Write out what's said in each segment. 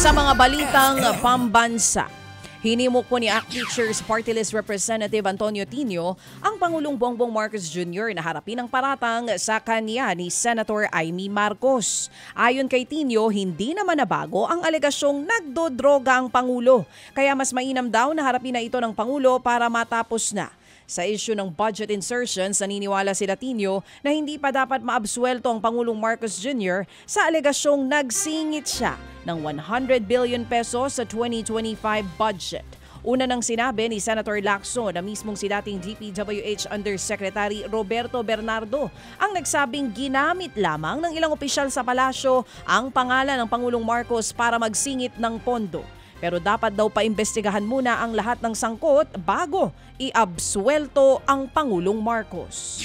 Sa mga balitang pambansa, hinimok po ni ACT Teachers Party List Representative Antonio Tino ang Pangulong Bongbong Marcos Jr. na harapin ang paratang sa kanya ni Senator Amy Marcos. Ayon kay Tino, hindi naman nabago ang alegasyong nagdodroga ang Pangulo. Kaya mas mainam daw na harapin na ito ng Pangulo para matapos na. Sa issue ng budget insertions, naniniwala sila Tino na hindi pa dapat maabsuelto ang Pangulong Marcos Jr. sa alegasyong nagsingit siya ng 100 billion pesos sa 2025 budget. Una nang sinabi ni Senator Lacson na mismong si dating DPWH Undersecretary Roberto Bernardo ang nagsabing ginamit lamang ng ilang opisyal sa palasyo ang pangalan ng Pangulong Marcos para magsingit ng pondo. Pero dapat daw paimbestigahan muna ang lahat ng sangkot bago iabsuelto ang Pangulong Marcos.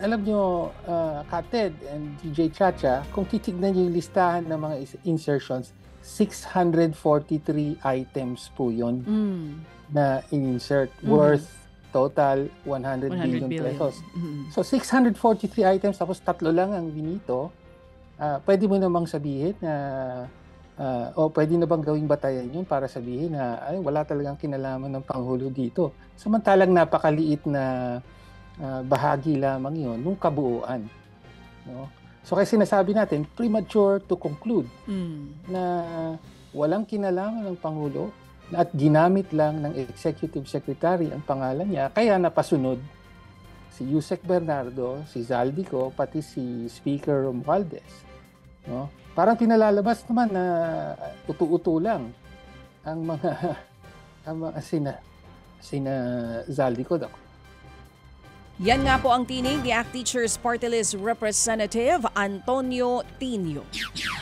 Alam nyo, Kated and DJ Chacha, kung titignan nyo yung listahan ng mga insertions, 643 items po yun na in-insert worth total 100 billion pesos. So 643 items tapos tatlo lang ang binito. Pwede mo namang sabihin na o pwede na bang gawing batayan yun para sabihin na ay, wala talagang kinalaman ng Pangulo dito. Samantalang napakaliit na bahagi lamang yun nung kabuuan. No? So kaya sinasabi natin, premature to conclude na walang kinalaman ng Pangulo at ginamit lang ng Executive Secretary ang pangalan niya, kaya napasunod si Yusek Bernardo, si Zaldico, pati si Speaker Romualdez. No? Parang pinalalabas naman na utu-utu lang ang mga sina Zaldico. Yan nga po ang tinig ni ACT Teachers Party List Representative Antonio Tino.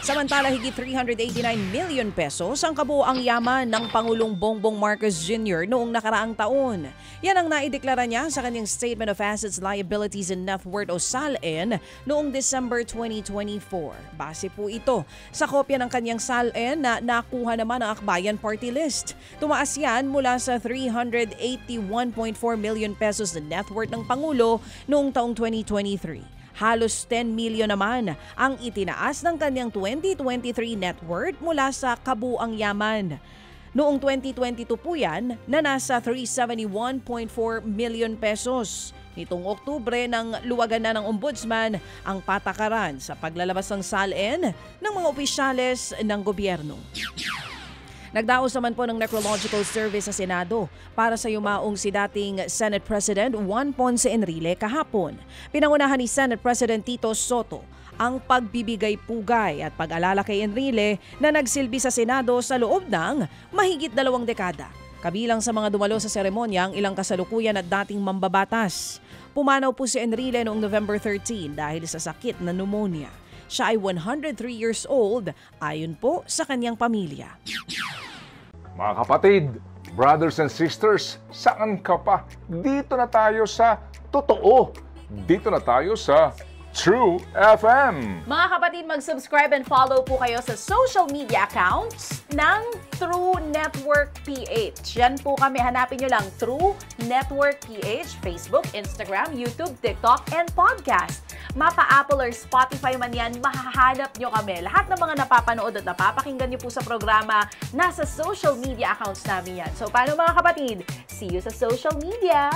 Samantala, higit 389 million pesos ang kabuuang yaman ng Pangulong Bongbong Marcos Jr. noong nakaraang taon. Yan ang naideklara niya sa kanyang Statement of Assets, Liabilities and Net Worth o SALN noong December 2024. Base po ito sa kopya ng kanyang SALN na nakuha naman ng Akbayan Party List. Tumaas yan mula sa 381.4 million pesos na net worth ng Pangulo noong taong 2023. Halos 10 million naman ang itinaas ng kanyang 2023 net worth mula sa kabuang yaman. Noong 2022 po yan na nasa 371.4 million pesos. Nitong Oktubre nang luwagan na ng Ombudsman ang patakaran sa paglalabas ng SALN ng mga opisyales ng gobyerno. Nagdaos naman po ng necrological survey sa Senado para sa yumaong si dating Senate President Juan Ponce Enrile kahapon. Pinangunahan ni Senate President Tito Soto ang pagbibigay-pugay at pag-alala kay Enrile na nagsilbi sa Senado sa loob ng mahigit 2 dekada. Kabilang sa mga dumalo sa seremonya ang ilang kasalukuyan at dating mambabatas. Pumanaw po si Enrile noong November 13 dahil sa sakit na pneumonia. Siya ay 103 years old ayon po sa kanyang pamilya. Mga kapatid, brothers and sisters, saan ka pa? Dito na tayo sa Totoo. Dito na tayo sa True FM. Mga kapatid, mag-subscribe and follow po kayo sa social media accounts ng True Network PH. Yan po kami. Hanapin nyo lang True Network PH, Facebook, Instagram, YouTube, TikTok, and podcast. Mapa-Apple or Spotify man yan, mahahanap nyo kami. Lahat ng mga napapanood at napapakinggan nyo po sa programa, nasa social media accounts namin yan. So, paano mga kapatid? See you sa social media!